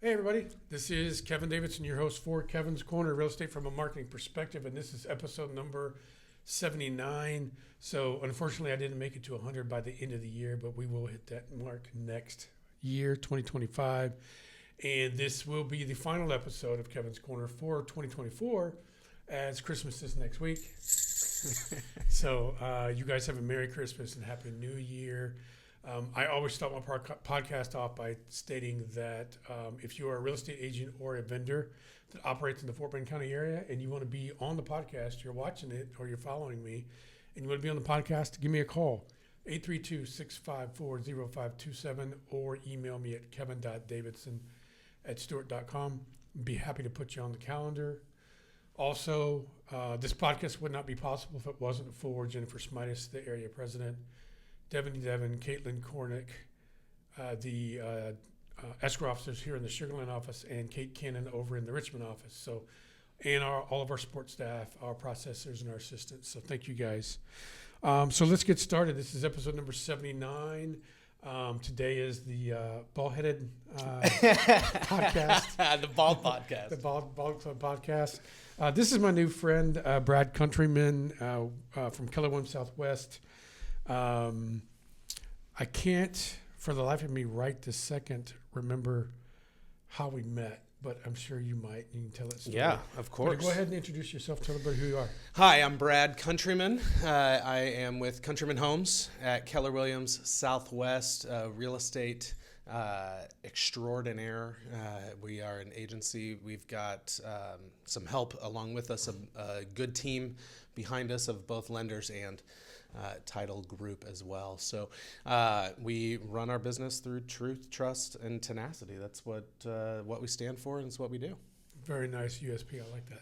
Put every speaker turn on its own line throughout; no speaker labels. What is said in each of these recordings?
Hey everybody, this is Kevin Davidson, your host for Kevin's Corner, real estate from a marketing perspective, and this is episode number 79. So unfortunately I didn't make it to 100 by the end of the year, but we will hit that mark next year, 2025. And this will be the final episode of Kevin's Corner for 2024, as Christmas is next week. So you guys have a Merry Christmas and Happy New Year. I always start my podcast off by stating that if you are a real estate agent or a vendor that operates in the Fort Bend County area and you want to be on the podcast, you're watching it or you're following me, and you want to be on the podcast, give me a call, 832-654-0527, or email me at kevin.davidson@stewart.com. Be happy to put you on the calendar. Also, this podcast would not be possible if it wasn't for Jennifer Smitis, the area president, Devin, Caitlin Kornick, the escrow officers here in the Sugar Land office, and Kate Cannon over in the Richmond office. So, and all of our support staff, our processors, and our assistants. So thank you guys. So let's get started. This is episode number 79. Today is the ball-headed podcast.
The Bald Podcast.
The Bald Club podcast. This is my new friend, Brad Countryman from Keller Williams Southwest. I can't, for the life of me, right this second, remember how we met, but I'm sure you might. You can tell it.
Yeah, of course.
But go ahead and introduce yourself. Tell everybody who you are.
Hi, I'm Brad Countryman. I am with Countryman Homes at Keller Williams Southwest, real estate extraordinaire. We are an agency. We've got some help along with us, a good team behind us of both lenders and title group as well. So we run our business through truth, trust, and tenacity. That's what we stand for, and it's what we do.
Very nice USP. I like that.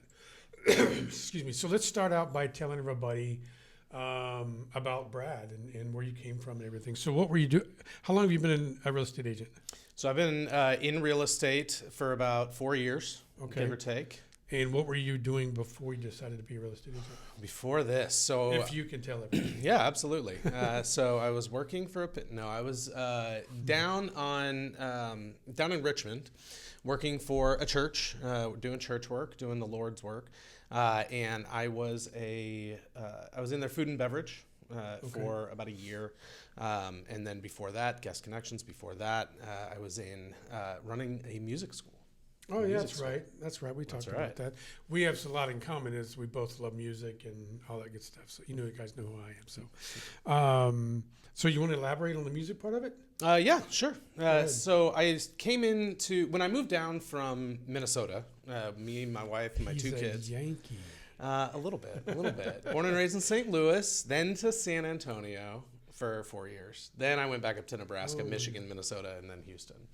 Excuse me. So let's start out by telling everybody about Brad and where you came from and everything. So what were you doing? How long have you been a real estate agent?
So I've been in real estate for about 4 years, give or take.
And what were you doing before you decided to be a real estate agent?
Before this, so
if you can tell everybody.
Yeah, absolutely. So I was working for I was down in Richmond, working for a church, doing church work, doing the Lord's work, and I was in their food and beverage for about a year, and then before that, Guest Connections. Before that, I was in running a music school.
Oh, yeah, that's right. That's right. We talked about that. We have a lot in common is we both love music and all that good stuff. So you guys know who I am. So you want to elaborate on the music part of it?
Yeah, sure. So I came when I moved down from Minnesota, me, my wife, and my two kids.
Yankee.
A little bit. Born and raised in St. Louis, then to San Antonio for 4 years. Then I went back up to Nebraska, Michigan, Minnesota, and then Houston.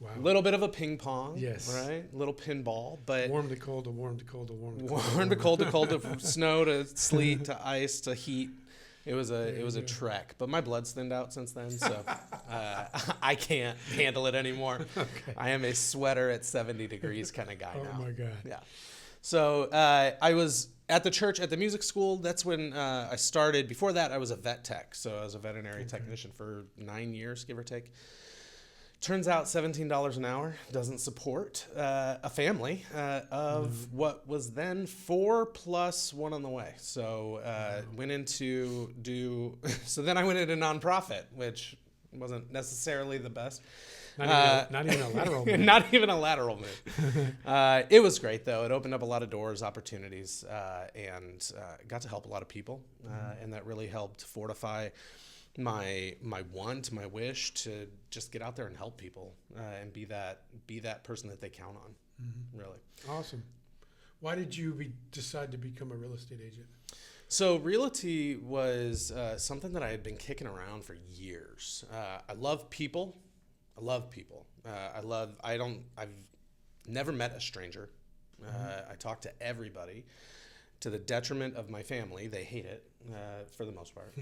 Wow. A little bit of a ping pong,
yes,
right? A little pinball, but
warm to cold to warm to cold to warm to cold.
Warm to cold to cold to snow to sleet to ice to heat. It was a trek, but my blood's thinned out since then, so I can't handle it anymore.
Okay.
I am a sweater at 70 degrees kind of guy now.
Oh my God.
Yeah. So I was at the church at the music school. That's when I started. Before that, I was a vet tech, so I was a veterinary technician for 9 years, give or take. Turns out $17 an hour doesn't support a family of what was then 4 plus 1 on the way. So went into so then I went into nonprofit, which wasn't necessarily the best.
Not even a lateral move.
Not even a lateral move. It was great, though. It opened up a lot of doors, opportunities, and got to help a lot of people. And that really helped fortify my wish to just get out there and help people and be that person that they count on. Really
awesome. Why did you decide to become a real estate agent?
So realty was something that I had been kicking around for years. I love people. I've never met a stranger. I talk to everybody. To the detriment of my family. They hate it for the most part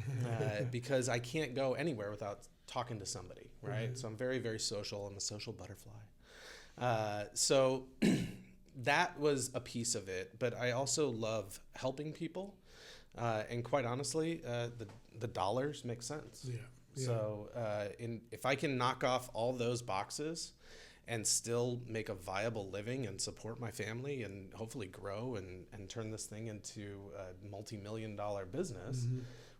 because I can't go anywhere without talking to somebody, right? So I'm very, very social. I'm a social butterfly. So that was a piece of it, but I also love helping people. And quite honestly, the dollars make sense.
Yeah.
So if I can knock off all those boxes and still make a viable living and support my family and hopefully grow and turn this thing into a multi-million-dollar business,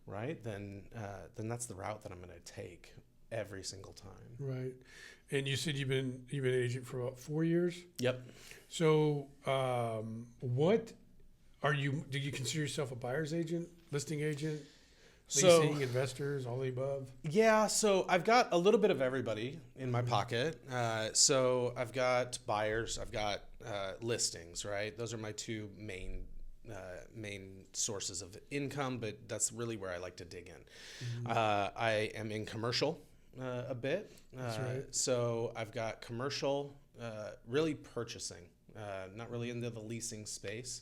right? Then that's the route that I'm going to take every single time.
Right. And you said you've been an agent for about 4 years?
Yep.
So what are you, do you consider yourself a buyer's agent, listing agent, leasing, investors, all the above?
Yeah, so I've got a little bit of everybody in my pocket. So I've got buyers, I've got listings, right? Those are my two main sources of income, but that's really where I like to dig in. I am in commercial a bit.
That's right.
So I've got commercial, really purchasing. Not really into the leasing space.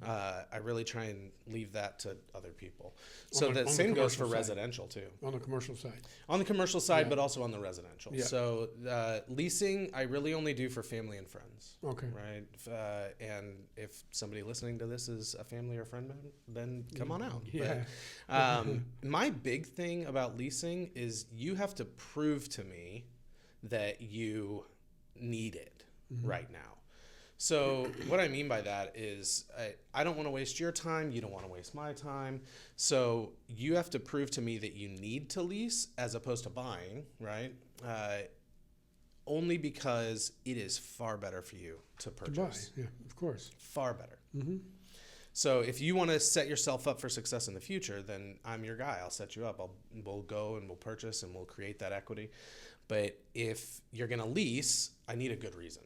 I really try and leave that to other people. So the same goes for residential too.
On the commercial side.
On the commercial side, but also on the residential.
Yeah.
So leasing, I really only do for family and friends.
Okay.
Right. And if somebody listening to this is a family or friend, then come on out.
Yeah.
But, my big thing about leasing is you have to prove to me that you need it right now. So what I mean by that is I don't want to waste your time. You don't want to waste my time. So you have to prove to me that you need to lease as opposed to buying, right? Only because it is far better for you to purchase.
To buy, yeah, of course.
Far better. So if you want to set yourself up for success in the future, then I'm your guy. I'll set you up. We'll go and we'll purchase and we'll create that equity. But if you're going to lease, I need a good reason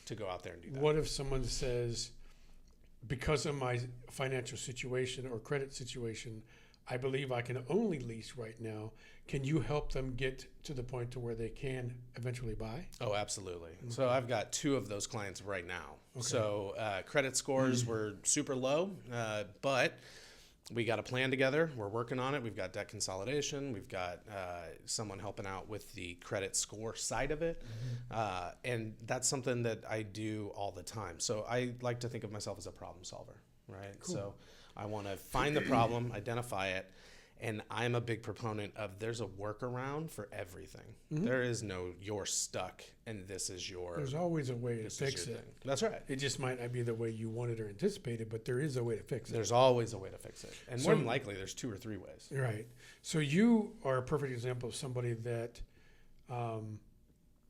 to go out there and do that.
What if someone says, because of my financial situation or credit situation, I believe I can only lease right now. Can you help them get to the point to where they can eventually buy?
Oh, absolutely. Okay. So I've got 2 of those clients right now. Okay. So credit scores were super low, but we got a plan together. We're working on it. We've got debt consolidation. We've got someone helping out with the credit score side of it. And that's something that I do all the time. So I like to think of myself as a problem solver, right? Cool. So I want to find the problem, identify it, and I'm a big proponent of there's a workaround for everything. There is no you're stuck and this is your...
There's always a way to fix it.
That's right.
It just might not be the way you wanted or anticipated, but there is a way to fix it.
There's always a way to fix it. And more than likely, there's 2 or 3 ways.
Right. So you are a perfect example of somebody that,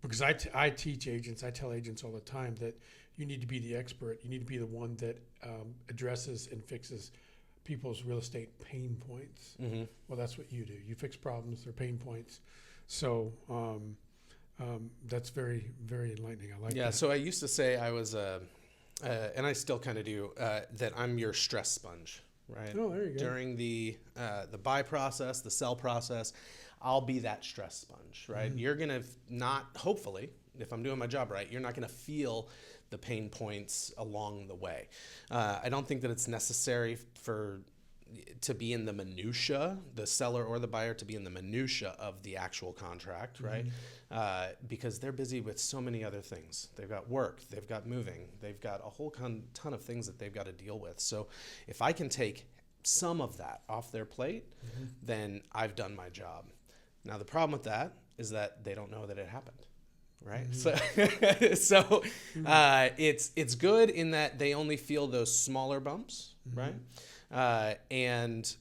because I teach agents, I tell agents all the time that you need to be the expert. You need to be the one that addresses and fixes people's real estate pain points. Well, that's what you do. You fix problems, their pain points. So that's very, very enlightening. I like that.
Yeah, so I used to say I was, and I still kind of do, that I'm your stress sponge, right?
Oh, there you go.
During the buy process, the sell process, I'll be that stress sponge, right? You're going to not, hopefully, if I'm doing my job right, you're not going to feel the pain points along the way. I don't think that it's necessary to be in the minutia, the seller or the buyer to be in the minutia of the actual contract, right? Because they're busy with so many other things. They've got work, they've got moving, they've got a whole ton of things that they've got to deal with. So if I can take some of that off their plate, then I've done my job. Now the problem with that is that they don't know that it happened. Right. So it's good in that they only feel those smaller bumps. Right. And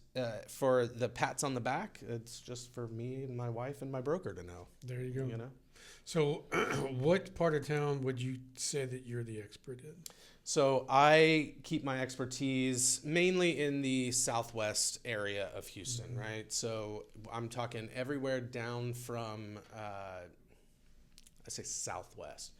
for the pats on the back, it's just for me and my wife and my broker to know.
There you go.
You know.
So what part of town would you say that you're the expert in?
So I keep my expertise mainly in the southwest area of Houston. Right. So I'm talking everywhere down from I say southwest.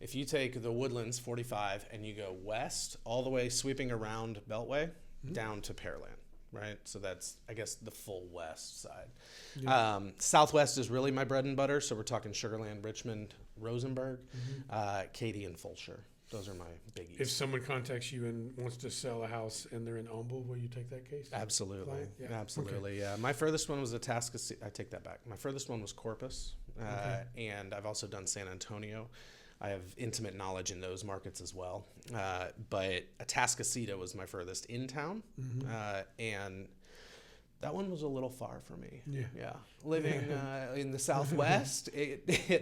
If you take the Woodlands 45 and you go west all the way sweeping around Beltway down to Pearland, right? So that's, I guess, the full west side. Yeah. Southwest is really my bread and butter. So we're talking Sugar Land, Richmond, Rosenberg, Katy, and Fulshire. Those are my biggies.
If someone contacts you and wants to sell a house and they're in Humble, will you take that case?
Absolutely.
Yeah.
Absolutely.
Okay.
Yeah. My furthest one was Atascocita. I take that back. My furthest one was Corpus. And I've also done San Antonio. I have intimate knowledge in those markets as well. But Atascocita was my furthest in town. And That one was a little far for me.
Yeah.
Living in the Southwest,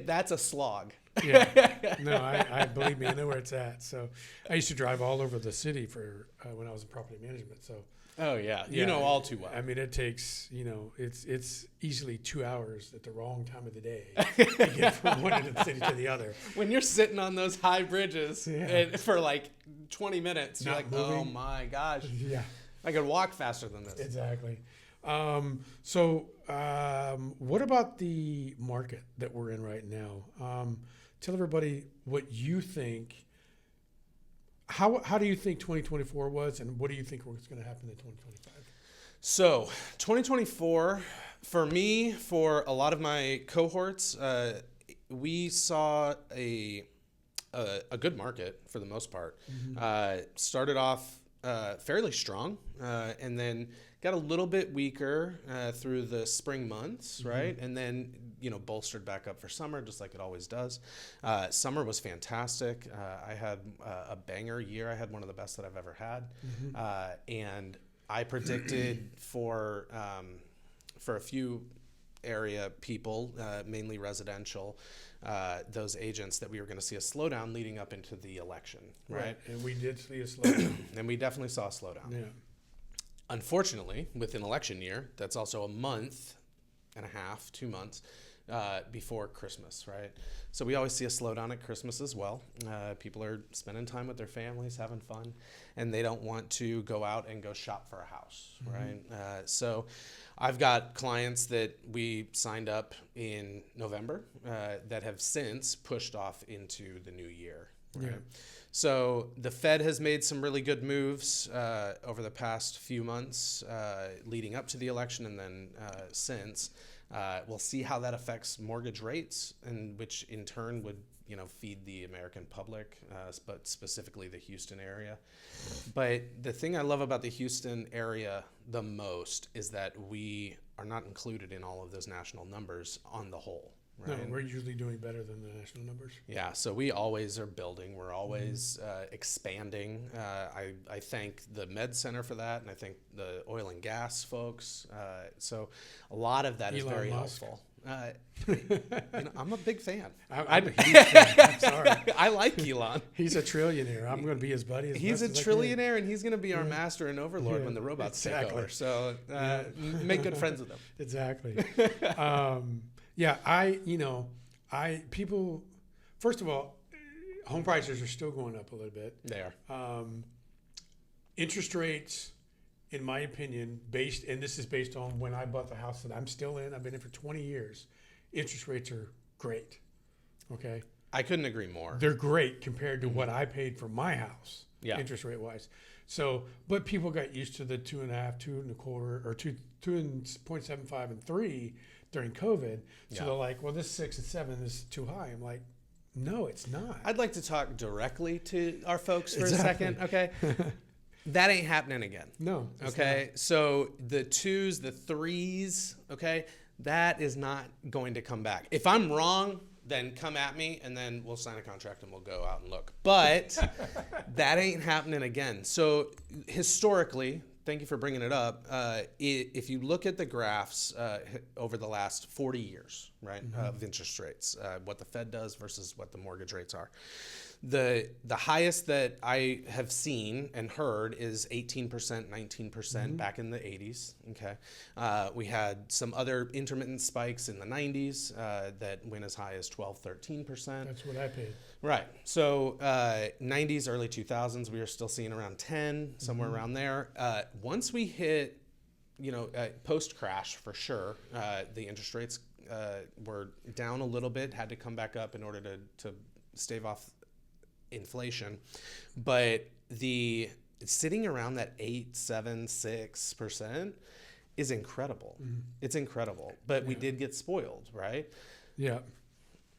that's a slog.
Yeah. No, I believe me, I know where it's at. So I used to drive all over the city for when I was in property management. So
Oh yeah, you know all too well.
I mean, it takes, it's easily 2 hours at the wrong time of the day to get from one end of the city to the other.
When you're sitting on those high bridges and for like 20 minutes, you're like,
moving.
oh my gosh.
Yeah.
I could walk faster than this.
Exactly. So what about the market that we're in right now? Tell everybody what you think. How do you think 2024 was, and what do you think was going to happen in 2025?
So 2024, for me, for a lot of my cohorts, we saw a good market for the most part. Started off fairly strong, and then got a little bit weaker through the spring months, right? And then, bolstered back up for summer, just like it always does. Summer was fantastic. I had a banger year. I had one of the best that I've ever had. And I predicted for a few area people, mainly residential, those agents, that we were going to see a slowdown leading up into the election, right?
And we did see a slowdown.
And we definitely saw a slowdown.
Yeah.
Unfortunately, with an election year, that's also a month and a half, 2 months before Christmas, right? So we always see a slowdown at Christmas as well. People are spending time with their families, having fun, and they don't want to go out and go shop for a house, right? So I've got clients that we signed up in November that have since pushed off into the new year, right?
Yeah.
So the Fed has made some really good moves over the past few months leading up to the election, and then since. We'll see how that affects mortgage rates, and which in turn would feed the American public, but specifically the Houston area. But the thing I love about the Houston area the most is that we are not included in all of those national numbers on the whole. Right?
No, we're usually doing better than the national numbers.
Yeah, so we always are building. We're always expanding. I thank the Med Center for that, and I thank the oil and gas folks. So a lot of that is
Elon
very
Musk.
helpful. I'm a big fan.
I'm a huge fan. I'm sorry.
I like Elon.
He's a trillionaire. I'm going to be his buddy.
He's a trillionaire, and he's going to be our master and overlord when the robots take over. So make good friends with him.
Exactly. People, first of all, home prices are still going up a little bit.
They are.
Interest rates, in my opinion, and this is based on when I bought the house that I'm still in. I've been in for 20 years. Interest rates are great. Okay.
I couldn't agree more.
They're great compared to what I paid for my house.
Yeah.
Interest rate wise. So, but people got used to the 2.5, 2.25, or 2.75 and 3 during COVID. So they're like, well, this 6 and 7 is too high. I'm like, no, it's not.
I'd like to talk directly to our folks for a second. Okay. That ain't happening again.
No.
Okay. So the 2s, the 3s, okay, that is not going to come back. If I'm wrong, then come at me, and then we'll sign a contract and we'll go out and look. But that ain't happening again. So historically, thank you for bringing it up. If you look at the graphs over the last 40 years, right, of interest rates, what the Fed does versus what the mortgage rates are, the highest that I have seen and heard is 18%, 19% back in the 80s. Okay, we had some other intermittent spikes in the 90s that went as high as 12, 13%.
That's what I paid.
Right. So 90s, early 2000s, we were still seeing around 10, somewhere around there. Once we hit, post-crash for sure, the interest rates were down a little bit, had to come back up in order to stave off inflation. But the sitting around that 8, 7, 6% is incredible. It's incredible. But we did get spoiled, right?
Yeah.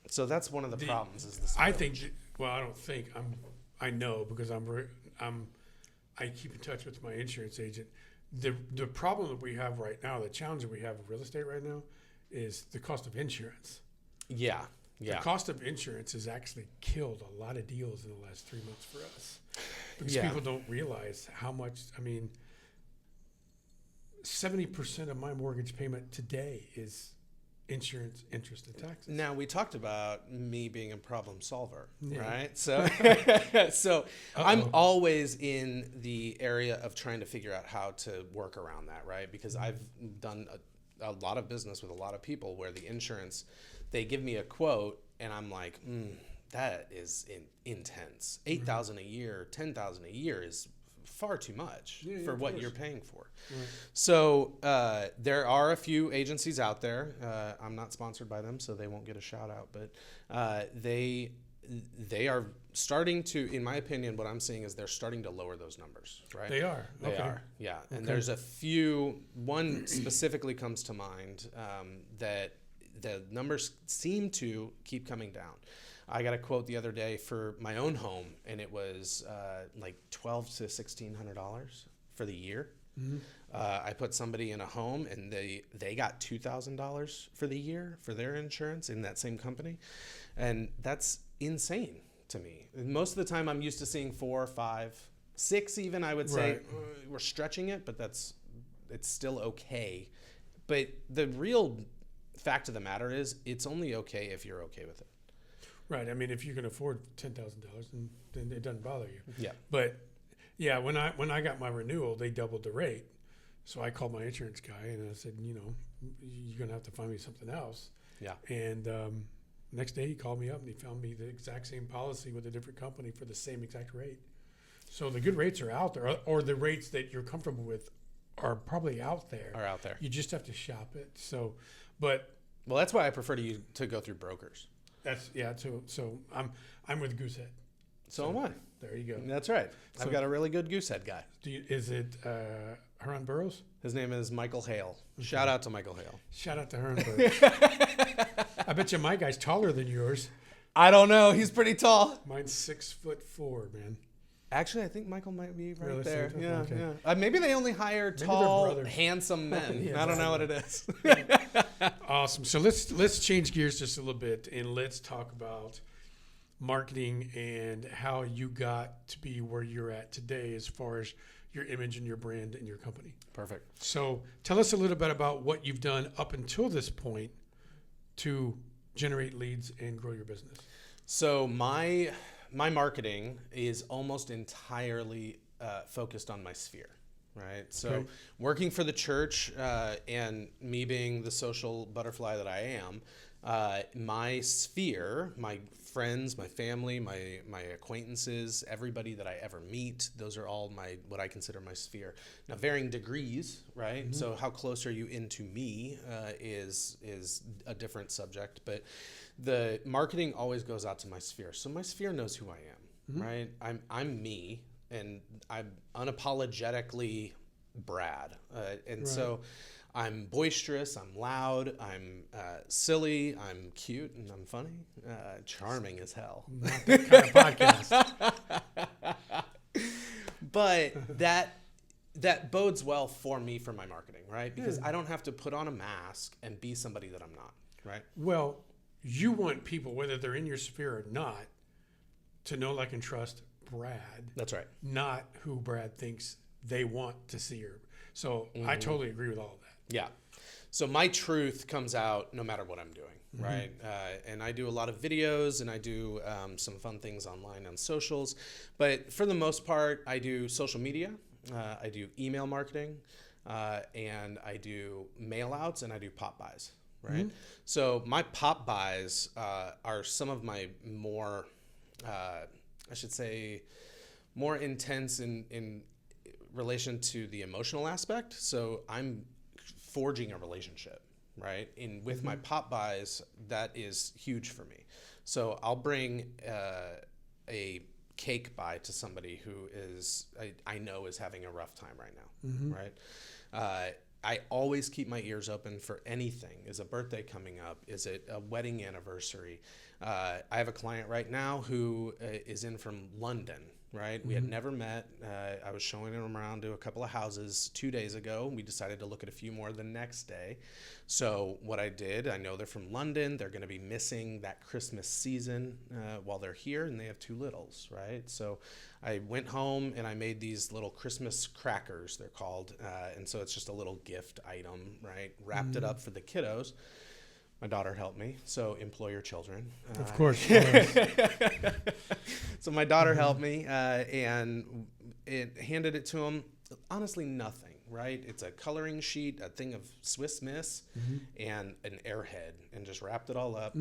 So that's one of the problems. Is the
I think. Well, I don't think. I know because I keep in touch with my insurance agent. The problem that we have right now, the challenge that we have with real estate right now, is the cost of insurance.
Yeah.
The cost of insurance has actually killed a lot of deals in the last 3 months for us because people don't realize how much. I mean, 70% of my mortgage payment today is insurance, interest, and taxes.
Now, we talked about me being a problem solver,
Yeah.
right? So, so I'm always in the area of trying to figure out how to work around that, right? Because I've done a lot of business with a lot of people where the insurance, they give me a quote and I'm like, that is intense. $8,000 a year, $10,000 a year is far too much for what you're paying for. Right. So there are a few agencies out there. I'm not sponsored by them, so they won't get a shout out. But they are starting to, in my opinion, what I'm seeing is they're starting to lower those numbers. Right?
They are.
They are. Yeah. And there's a few. One specifically comes to mind that the numbers seem to keep coming down. I got a quote the other day for my own home, and it was like $1,200 to $1,600 for the year. Mm-hmm. I put somebody in a home, and they got $2,000 for the year for their insurance in that same company, and that's insane to me. Most of the time, I'm used to seeing 4, 5, 6 even. I would say we're stretching it, but it's still okay. But the real fact of the matter is, it's only okay if you're okay with it.
Right. I mean, if you can afford $10,000, then it doesn't bother you.
Yeah.
But yeah, when I got my renewal, they doubled the rate. So I called my insurance guy and I said, you're going to have to find me something else.
Yeah.
And next day he called me up and he found me the exact same policy with a different company for the same exact rate. So the good rates are out there, or the rates that you're comfortable with are probably out there.
Are out there.
You just have to shop it. So, well,
that's why I prefer to go through brokers.
So I'm with Goosehead.
So am I.
There you go.
That's right. I've got a really good Goosehead guy.
Is it Huron Burroughs?
His name is Michael Hale. Okay. Shout out to Michael Hale.
Shout out to Huron Burroughs. I bet you my guy's taller than yours.
I don't know. He's pretty tall.
Mine's 6'4", man.
Actually, I think Michael might be right there.
So?
Yeah,
okay.
yeah. Maybe they only hire tall, handsome men. I don't know what it is.
Awesome. So let's change gears just a little bit and let's talk about marketing and how you got to be where you're at today as far as your image and your brand and your company.
Perfect.
So tell us a little bit about what you've done up until this point to generate leads and grow your business.
So my marketing is almost entirely focused on my sphere, right? So working for the church and me being the social butterfly that I am, my sphere, my friends, my family, my acquaintances, everybody that I ever meet, those are all what I consider my sphere. Now, varying degrees, right? Mm-hmm. So how close are you into me is a different subject, but the marketing always goes out to my sphere. So my sphere knows who I am, mm-hmm. right? I'm me, and I'm unapologetically Brad. So I'm boisterous, I'm loud, I'm silly, I'm cute, and I'm funny. Charming as hell.
Not that kind of podcast.
But that bodes well for me for my marketing, right? Because I don't have to put on a mask and be somebody that I'm not, right?
Well, you want people, whether they're in your sphere or not, to know, like, and trust Brad.
That's right.
Not who Brad thinks they want to see her. So mm-hmm. I totally agree with all of that.
Yeah. So my truth comes out no matter what I'm doing, mm-hmm. right? And I do a lot of videos and I do some fun things online on socials. But for the most part, I do social media. I do email marketing. And I do mail outs and I do pop buys. Right. Mm-hmm. So my pop buys are some of my more, I should say, more intense in relation to the emotional aspect. So I'm forging a relationship, right? With mm-hmm. my pop buys, that is huge for me. So I'll bring a cake buy to somebody who I know is having a rough time right now, mm-hmm. right? I always keep my ears open for anything. Is a birthday coming up? Is it a wedding anniversary? I have a client right now who is in from London, right? We had never met. I was showing him around to a couple of houses 2 days ago. We decided to look at a few more the next day. So what I did, I know they're from London. They're going to be missing that Christmas season while they're here, and they have two littles, right? So I went home and I made these little Christmas crackers, they're called. And so it's just a little gift item, right? Wrapped it up for the kiddos. My daughter helped me, so employ your children.
Of course.
So my daughter helped me and handed it to him. Honestly, nothing, right? It's a coloring sheet, a thing of Swiss Miss, and an airhead, and just wrapped it all up.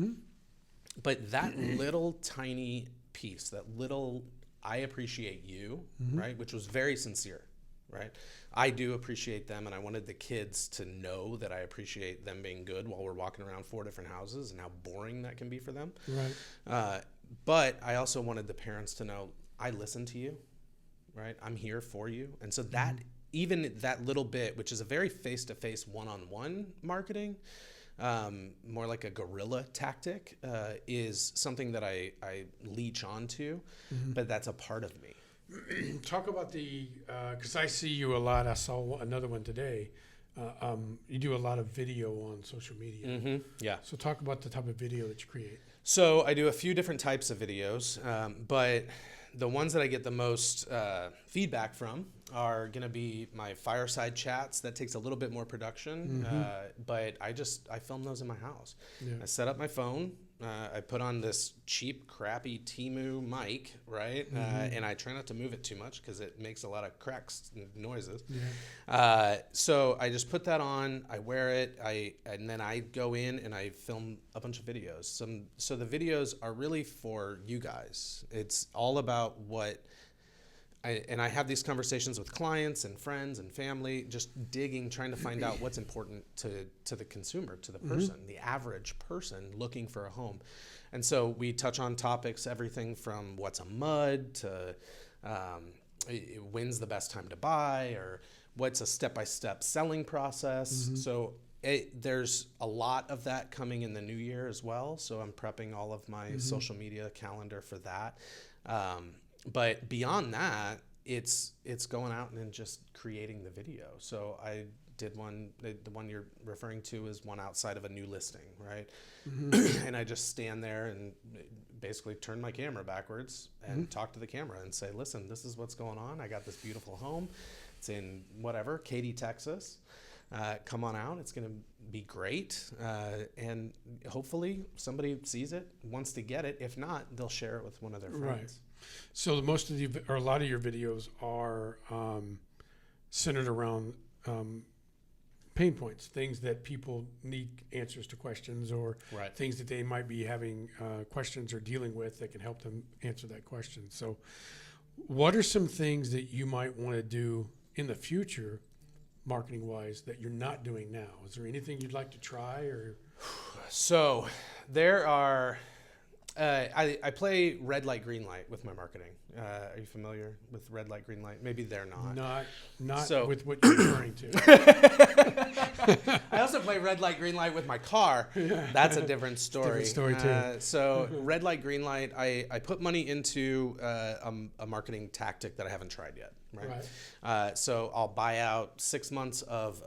But that little tiny piece, that little I appreciate you, right, which was very sincere, right? I do appreciate them, and I wanted the kids to know that I appreciate them being good while we're walking around 4 different houses and how boring that can be for them.
Right.
But I also wanted the parents to know, I listen to you, right? I'm here for you. And so that, even that little bit, which is a very face-to-face, one-on-one marketing, more like a guerrilla tactic, is something that I leech onto, but that's a part of me.
Talk about because I see you a lot. I saw another one today. You do a lot of video on social media.
Yeah.
So talk about the type of video that you create.
So I do a few different types of videos, but the ones that I get the most feedback from are going to be my fireside chats. That takes a little bit more production, but I film those in my house.
Yeah.
I set up my phone. I put on this cheap, crappy Temu mic, right? And I try not to move it too much because it makes a lot of cracks and noises.
Yeah.
So I just put that on, I wear it, and then I go in and I film a bunch of videos. So the videos are really for you guys. It's all about I have these conversations with clients and friends and family, just digging, trying to find out what's important to the consumer, to the person, the average person looking for a home. And so we touch on topics, everything from what's a mud to when's the best time to buy, or what's a step-by-step selling process. So there's a lot of that coming in the new year as well. So I'm prepping all of my social media calendar for that. But beyond that, it's going out and just creating the video. So I did one, the one you're referring to is one outside of a new listing, right? And I just stand there and basically turn my camera backwards and talk to the camera and say, listen, this is what's going on. I got this beautiful home. It's in whatever, Katy, Texas. Come on out. It's going to be great. And hopefully somebody sees it, wants to get it. If not, they'll share it with one of their friends.
Right. So most of a lot of your videos are centered around pain points, things that people need answers to questions, or things that they might be having questions or dealing with that can help them answer that question. So what are some things that you might want to do in the future, marketing wise, that you're not doing now? Is there anything you'd like to try? Or
So there are I play red light, green light with my marketing. Are you familiar with red light, green light? Maybe they're not.
Not
So,
with what you're referring to.
I also play red light, green light with my car. That's a different story.
Different story too.
So red light, green light, I put money into a marketing tactic that I haven't tried yet. Right. So I'll buy out 6 months of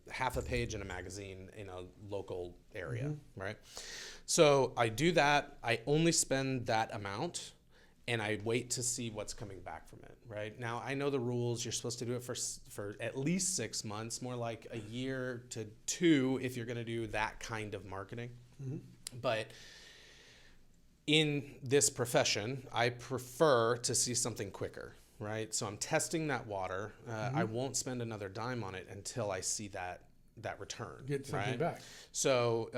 half a page in a magazine in a local area. Right. So I do that. I only spend that amount, and I wait to see what's coming back from it. Right now, I know the rules. You're supposed to do it for at least 6 months, more like a year to 2 if you're going to do that kind of marketing. But in this profession, I prefer to see something quicker. Right. So I'm testing that water. I won't spend another dime on it until I see that return.
Get something back.
So,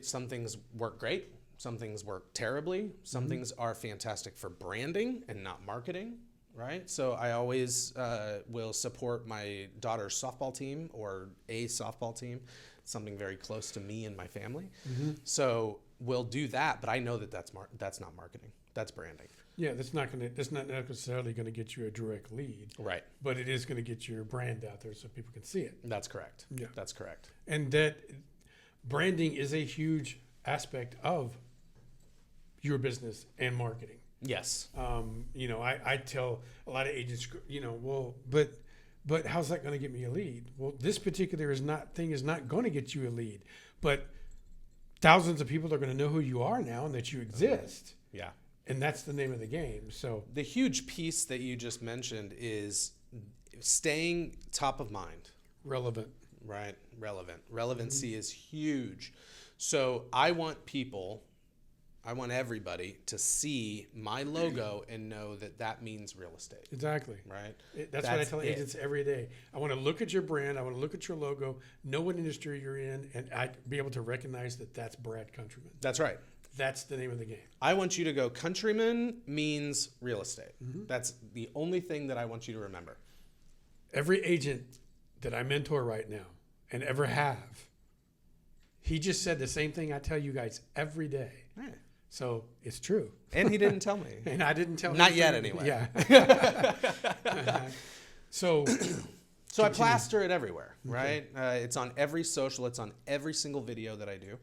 some things work great. Some things work terribly. Some things are fantastic for branding and not marketing, right? So I always will support my daughter's softball team or a softball team, something very close to me and my family. So we'll do that, but I know that that's not marketing. That's branding.
Yeah, that's not necessarily going to get you a direct lead.
Right.
But it is going to get your brand out there so people can see it.
That's correct.
Yeah.
That's correct.
And that branding is a huge aspect of your business and marketing.
Yes.
I tell a lot of agents, well, but how's that going to get me a lead? Well, this particular thing is not going to get you a lead, but thousands of people are going to know who you are now and that you exist.
Yeah.
And that's the name of the game. So
the huge piece that you just mentioned is staying top of mind.
Relevant.
Right. Relevancy is huge. So I want everybody to see my logo and know that means real estate.
Exactly.
Right.
That's what I tell agents every day. I want to look at your brand. I want to look at your logo, know what industry you're in, and I'd be able to recognize that that's Brad Countryman.
That's right.
That's the name of the game.
I want you to go, Countryman means real estate. That's the only thing that I want you to remember.
Every agent that I mentor right now and ever have, he just said the same thing I tell you guys every day.
Right.
So it's true.
And he didn't tell me.
And I didn't tell him.
Not yet, anyway.
Yeah. So
I plaster it everywhere, right? It's on every social. It's on every single video that I do.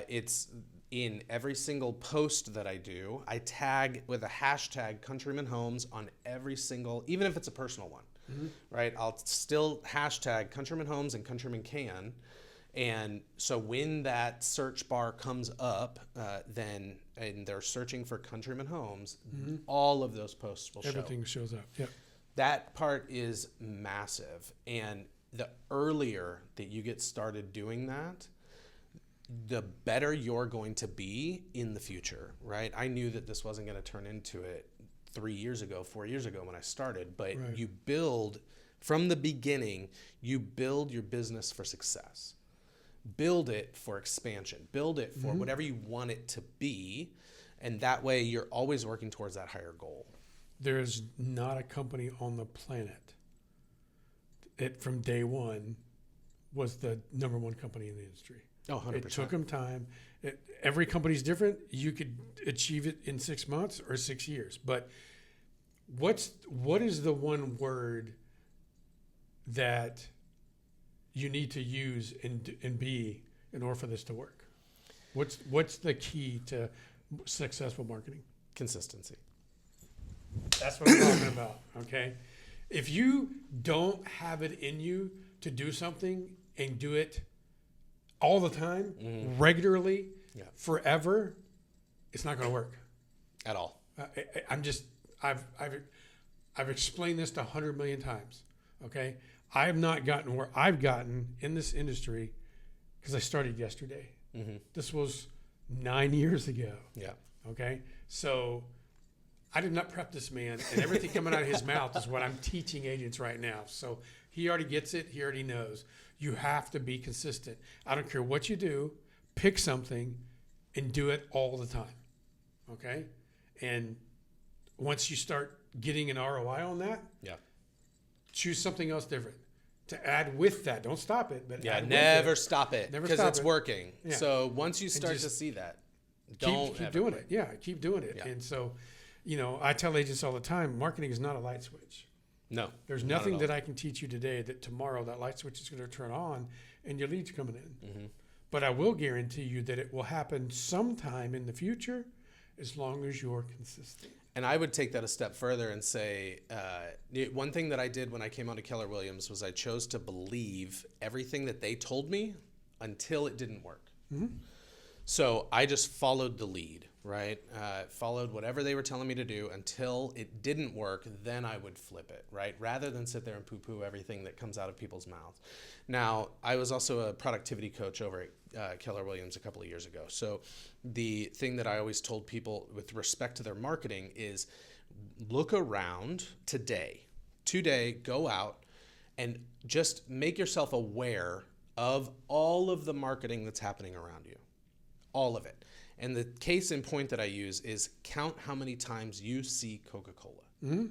It's in every single post that I do. I tag with a hashtag Countryman Homes on every single, even if it's a personal one, right? I'll still hashtag Countryman Homes and Countryman Can. And so when that search bar comes up, and they're searching for Countryman Homes, all of those posts will show.
Everything shows up. Yep.
That part is massive. And the earlier that you get started doing that, the better you're going to be in the future, right? I knew that this wasn't going to turn into it 4 years ago when I started, but you build from the beginning, you build your business for success. Build it for expansion. Build it for whatever you want it to be. And that way you're always working towards that higher goal.
There is not a company on the planet that from day one was the number one company in the industry.
Oh, 100%.
It took them time. Every company's different. You could achieve it in 6 months or 6 years. But what is the one word that you need to use and be in order for this to work? What's the key to successful marketing?
Consistency.
That's what I'm talking about, okay? If you don't have it in you to do something and do it all the time, regularly, forever, it's not going to work
At all.
I've explained this to 100 million times, okay? I have not gotten where I've gotten in this industry because I started yesterday. This was 9 years ago.
Yeah.
Okay? So I did not prep this man, and everything coming out of his mouth is what I'm teaching agents right now. So he already gets it. He already knows. You have to be consistent. I don't care what you do. Pick something and do it all the time. Okay? And once you start getting an ROI on that, choose something else different to add with that. Don't stop it, but
never stop it because it's working.
Yeah.
So once you start to see that,
keep doing it. Yeah, keep doing it.
Yeah.
And so, I tell agents all the time, marketing is not a light switch.
No,
there's nothing that I can teach you today that tomorrow that light switch is going to turn on and your leads coming in. But I will guarantee you that it will happen sometime in the future as long as you're consistent.
And I would take that a step further and say, one thing that I did when I came onto Keller Williams was I chose to believe everything that they told me until it didn't work. So I just followed the lead, right? Followed whatever they were telling me to do until it didn't work. Then I would flip it, right? Rather than sit there and poo-poo everything that comes out of people's mouths. Now, I was also a productivity coach over at Keller Williams a couple of years ago. So the thing that I always told people with respect to their marketing is look around today, go out and just make yourself aware of all of the marketing that's happening around you. All of it. And the case in point that I use is count how many times you see Coca-Cola.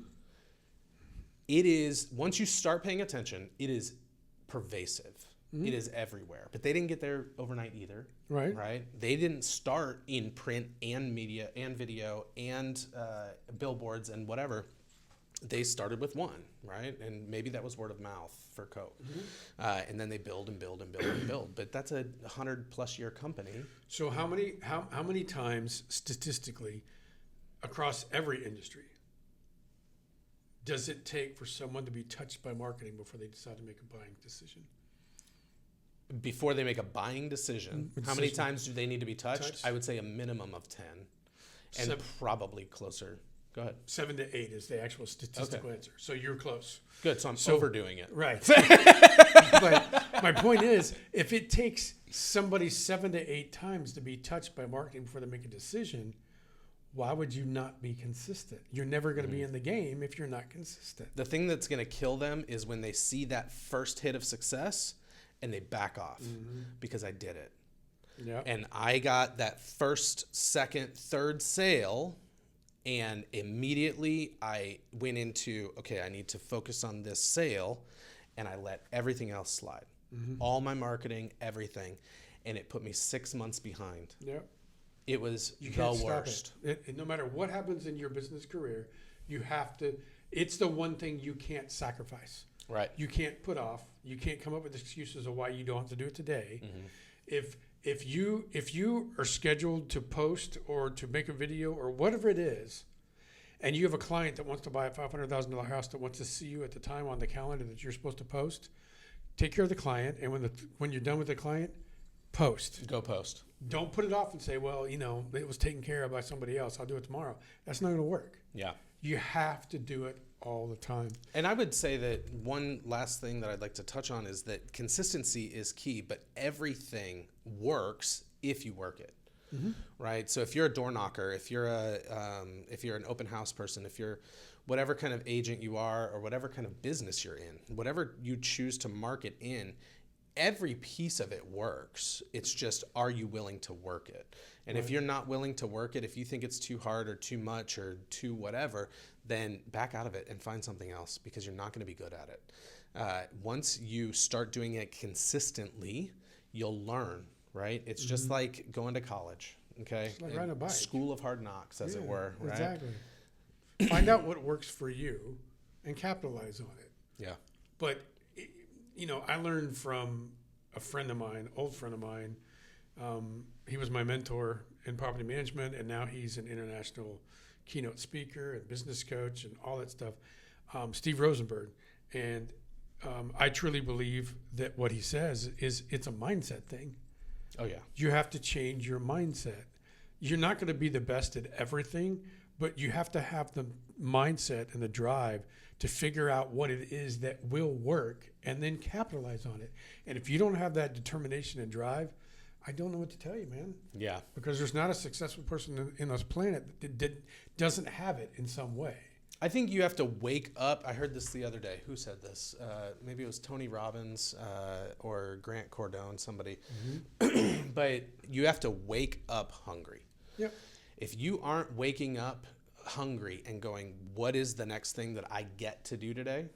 It is, once you start paying attention, it is pervasive. It is everywhere. But they didn't get there overnight either. Right? They didn't start in print and media and video and billboards and whatever. They started with one, right? And maybe that was word of mouth for Coke. And then they build and build and build and build. But that's a 100+ year company.
So how many times statistically across every industry, does it take for someone to be touched by marketing before they decide to make a buying decision?
Before they make a buying decision, how many times do they need to be touched? I would say a minimum of 10, and probably closer. Go ahead.
7 to 8 is the actual statistical answer. So you're close.
Good. So I'm overdoing it.
Right. But my point is, if it takes somebody 7 to 8 times to be touched by marketing before they make a decision, why would you not be consistent? You're never going to be in the game if you're not consistent.
The thing that's going to kill them is when they see that first hit of success and they back off because I did it.
Yeah.
And I got that first, second, third sale, and immediately I went into, okay, I need to focus on this sale, and I let everything else slide. All my marketing, everything, and it put me 6 months behind.
Yeah.
It was
You
the
can't stop
worst.
it. No matter what happens in your business career, you have to, it's the one thing you can't sacrifice.
Right.
You can't put off. You can't come up with excuses of why you don't have to do it today. If you are scheduled to post or to make a video or whatever it is, and you have a client that wants to buy a $500,000 house that wants to see you at the time on the calendar that you're supposed to post, take care of the client, and when you're done with the client, post.
Go post.
Don't put it off and say, well, it was taken care of by somebody else. I'll do it tomorrow. That's not going to work.
Yeah.
You have to do it all the time.
And I would say that one last thing that I'd like to touch on is that consistency is key, but everything works if you work it. Right? So if you're a door knocker, if you're an open house person, if you're whatever kind of agent you are or whatever kind of business you're in, whatever you choose to market in, every piece of it works. It's just, are you willing to work it? And if you're not willing to work it, if you think it's too hard or too much or too whatever, then back out of it and find something else because you're not going to be good at it. Once you start doing it consistently, you'll learn, right? It's just like going to college, okay?
It's like riding a bike.
School of hard knocks, as it were, right?
Exactly. Find out what works for you and capitalize on it.
Yeah.
But I learned from a friend of mine, old friend of mine. He was my mentor in property management, and now he's an international keynote speaker and business coach and all that stuff. Steve Rosenberg. And I truly believe that what he says is it's a mindset thing.
Oh, yeah.
You have to change your mindset. You're not going to be the best at everything, but you have to have the mindset and the drive to figure out what it is that will work and then capitalize on it. And if you don't have that determination and drive, I don't know what to tell you, man.
Yeah.
Because there's not a successful person in this planet that doesn't have it in some way.
I think you have to wake up. I heard this the other day. Who said this? Maybe it was Tony Robbins or Grant Cardone, somebody. But you have to wake up hungry.
Yep.
If you aren't waking up hungry and going, what is the next thing that I get to do today?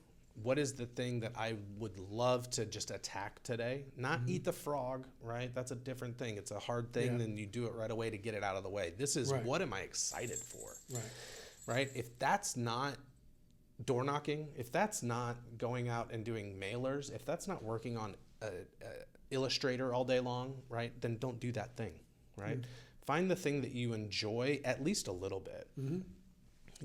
What is the thing that I would love to just attack today? Not eat the frog, right? That's a different thing. It's a hard thing, and you do it right away to get it out of the way. This is what am I excited for? Right? If that's not door knocking, if that's not going out and doing mailers, if that's not working on Illustrator all day long, right? Then don't do that thing, right? Find the thing that you enjoy at least a little bit.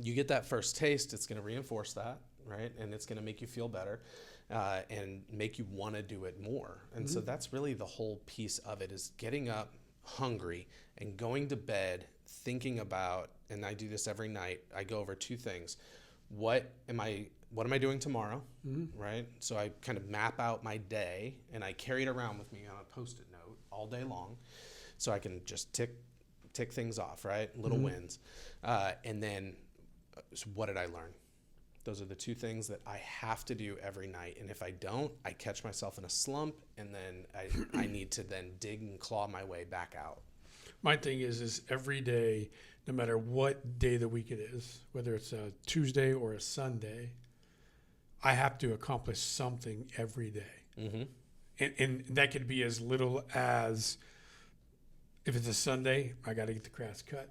You get that first taste, it's going to reinforce that, right? And it's going to make you feel better and make you want to do it more. And so that's really the whole piece of it, is getting up hungry and going to bed thinking about, and I do this every night, I go over two things. What am I doing tomorrow, right? So I kind of map out my day, and I carry it around with me on a Post-it note all day long, so I can just tick things off, right? Little wins. And then, so what did I learn? Those are the two things that I have to do every night. And if I don't, I catch myself in a slump, and then I need to then dig and claw my way back out.
My thing is every day, no matter what day of the week it is, whether it's a Tuesday or a Sunday, I have to accomplish something every day. And that could be as little as, if it's a Sunday, I got to get the grass cut.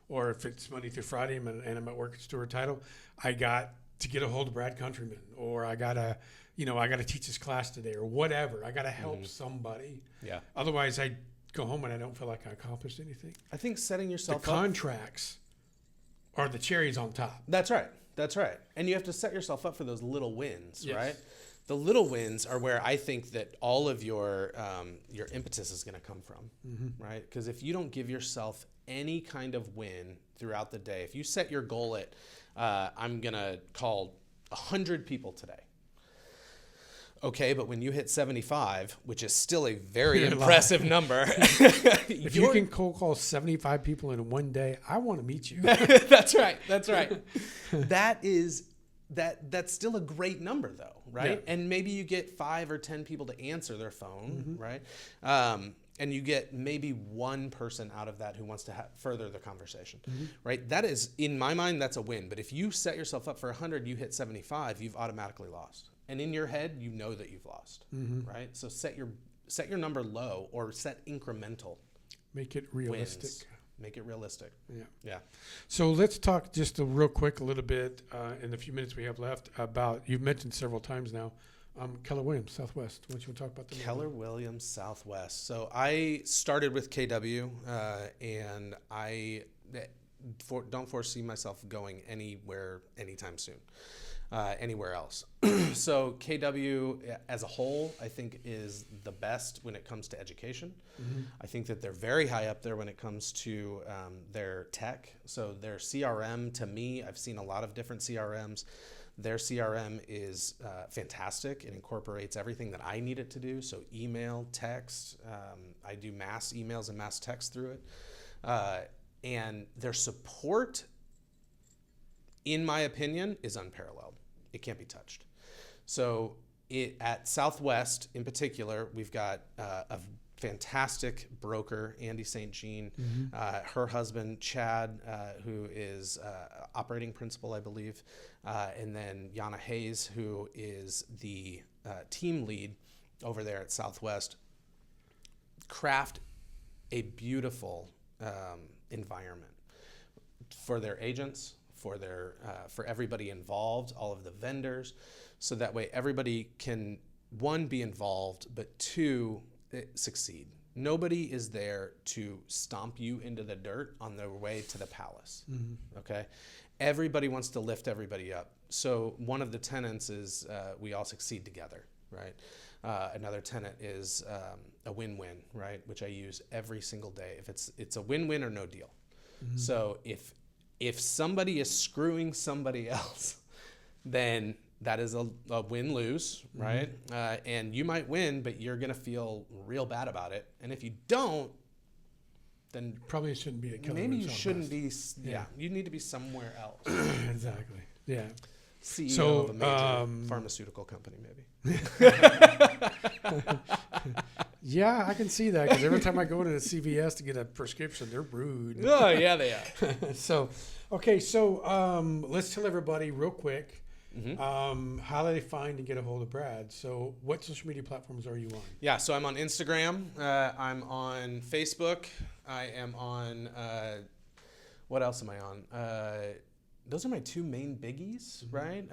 Or if it's Monday through Friday and I'm at work at Stewart Title, I got to get a hold of Brad Countryman, or I got to teach this class today, or whatever. I got to help somebody.
Yeah.
Otherwise, I go home and I don't feel like I accomplished anything.
I think setting yourself
the contracts are the cherries on top.
That's right. That's right. And you have to set yourself up for those little wins,
Yes.
right? The little wins are where I think that all of your impetus is going to come from, right? Because if you don't give yourself any kind of win throughout the day, if you set your goal at, I'm going to call 100 people today. Okay, but when you hit 75, which is still a very impressive number.
If you can cold call 75 people in one day, I want to meet you.
That's right. That's right. That's still a great number though, right?
Yeah.
And maybe you get 5 or 10 people to answer their phone, right? And you get maybe one person out of that who wants to further the conversation, right? That is, in my mind, that's a win. But if you set yourself up for 100, you hit 75, you've automatically lost. And in your head, you know that you've lost, right? So set your number low or set incremental.
Make it realistic.
Wins. Make it realistic. Yeah.
So let's talk just real quick a little bit in the few minutes we have left about, you've mentioned several times now, Keller Williams Southwest. Why don't you talk about them?
Keller Williams Southwest. So I started with KW, and I don't foresee myself going anywhere anytime soon, anywhere else. So KW as a whole, I think, is the best when it comes to education. I think that they're very high up there when it comes to their tech. So their CRM, to me, I've seen a lot of different CRMs. Their CRM is fantastic. It incorporates everything that I need it to do. So email, text, I do mass emails and mass text through it. And their support, in my opinion, is unparalleled. It can't be touched. So at Southwest in particular, we've got a fantastic broker, Andy St. Jean, her husband, Chad, who is operating principal, I believe, and then Yana Hayes, who is the team lead over there at Southwest, craft a beautiful environment for their agents, for everybody involved, all of the vendors, so that way everybody can, one, be involved, but two, succeed. Nobody is there to stomp you into the dirt on their way to the palace. Okay, everybody wants to lift everybody up. So one of the tenets is we all succeed together, right? Another tenet is a win-win, right? Which I use every single day. If it's a win-win or no deal. So if somebody is screwing somebody else, then that is a win-lose, right? And you might win, but you're going to feel real bad about it. And if you don't, then
probably it shouldn't be a Keller
maybe you
Williams
shouldn't be.
Yeah.
You need to be somewhere else.
Exactly. Yeah.
CEO of a major pharmaceutical company, maybe.
Yeah, I can see that because every time I go to the CVS to get a prescription, they're rude.
Oh, yeah, they are.
So let's tell everybody real quick how they find and get a hold of Brad. So what social media platforms are you on?
Yeah, so I'm on Instagram. I'm on Facebook. I am on, what else am I on? Those are my two main biggies, right?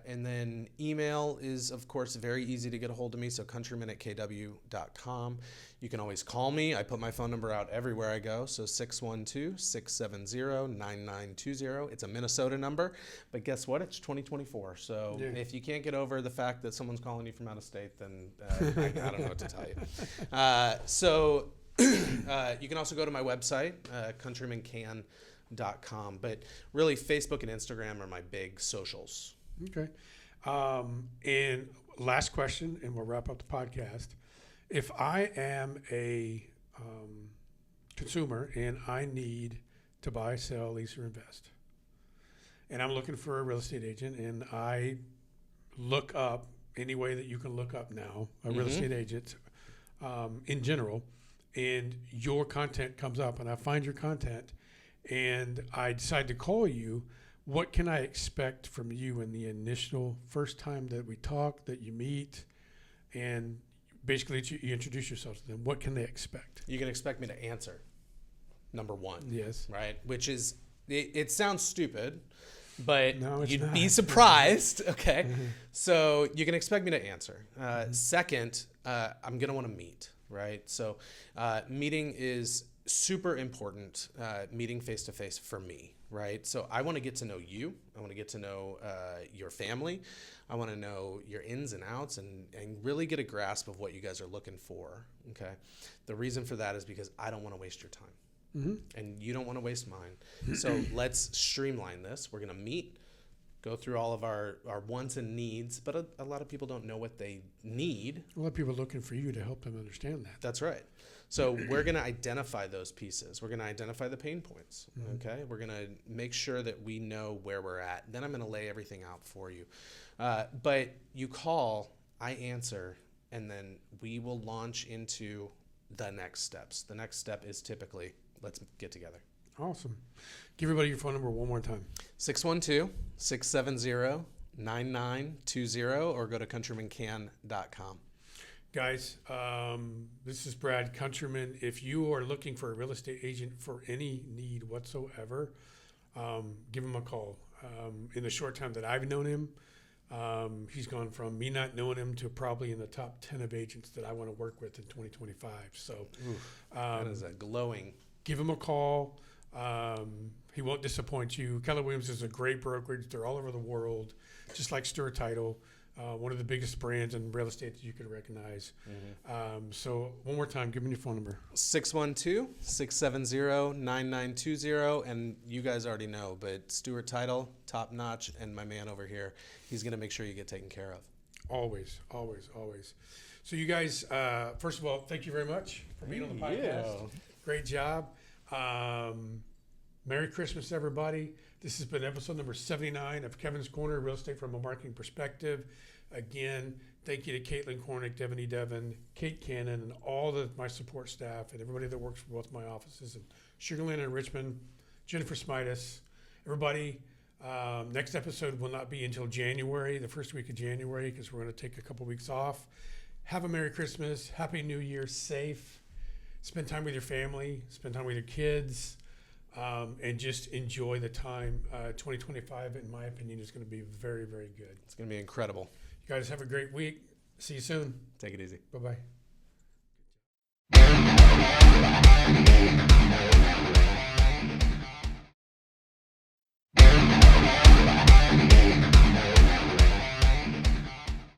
And then email is, of course, very easy to get a hold of me. So countryman@kw.com. You can always call me. I put my phone number out everywhere I go. So 612-670-9920. It's a Minnesota number. But guess what? It's 2024. So if you can't get over the fact that someone's calling you from out of state, then I don't know what to tell you. You can also go to my website, countrymancan.com. But really, Facebook and Instagram are my big socials.
Okay. And last question, and we'll wrap up the podcast. If I am a consumer and I need to buy, sell, lease, or invest, and I'm looking for a real estate agent, and I look up any way that you can look up now a real estate agent in general, and your content comes up, and I find your content, and I decide to call you, what can I expect from you in the initial first time that we talk, that you meet, and basically you introduce yourself to them? What can they expect?
You can expect me to answer, number one.
Yes.
Right? Which is, it sounds stupid, but you'd be surprised. Okay. So you can expect me to answer. Second, I'm going to want to meet, right? So meeting is super important meeting face to face for me, right? So I want to get to know you. I want to get to know your family. I want to know your ins and outs and really get a grasp of what you guys are looking for, okay? The reason for that is because I don't want to waste your time. Mm-hmm. And you don't want to waste mine. So let's streamline this. We're going to meet, go through all of our wants and needs, but a lot of people don't know what they need.
A lot of people are looking for you to help them understand that.
That's right. So we're going to identify those pieces. We're going to identify the pain points, okay? We're going to make sure that we know where we're at. Then I'm going to lay everything out for you. But you call, I answer, and then we will launch into the next steps. The next step is typically, let's get together.
Awesome. Give everybody your phone number one more time.
612-670-9920 or go to countrymancan.com.
Guys, this is Brad, Countryman. If you are looking for a real estate agent for any need whatsoever, give him a call. In the short time that I've known him, he's gone from me not knowing him to probably in the top 10 of agents that I want to work with in 2025. So
that is a glowing.
Give him a call. He won't disappoint you. Keller Williams is a great brokerage. They're all over the world, just like Stewart Title, one of the biggest brands in real estate that you could recognize. So one more time, give me your phone number.
612-670-9920. And you guys already know, but Stewart Title, top notch, and my man over here, he's going to make sure you get taken care of.
Always, always, always. So you guys, first of all, thank you very much for being on the podcast. Great job. Merry Christmas, everybody. This has been episode number 79 of Kevin's Corner, Real Estate from a Marketing Perspective. Again, thank you to Caitlin Cornick, Devin E. Devin, Kate Cannon, and all my support staff and everybody that works for both my offices in Sugar Land and Richmond, Jennifer Smitus, everybody. Next episode will not be until January, the first week of January, because we're going to take a couple weeks off. Have a Merry Christmas, Happy New Year, safe. Spend time with your family, spend time with your kids, and just enjoy the time. 2025, in my opinion, is going to be very, very good.
It's going to be incredible.
You guys have a great week. See you soon.
Take it easy.
Bye-bye.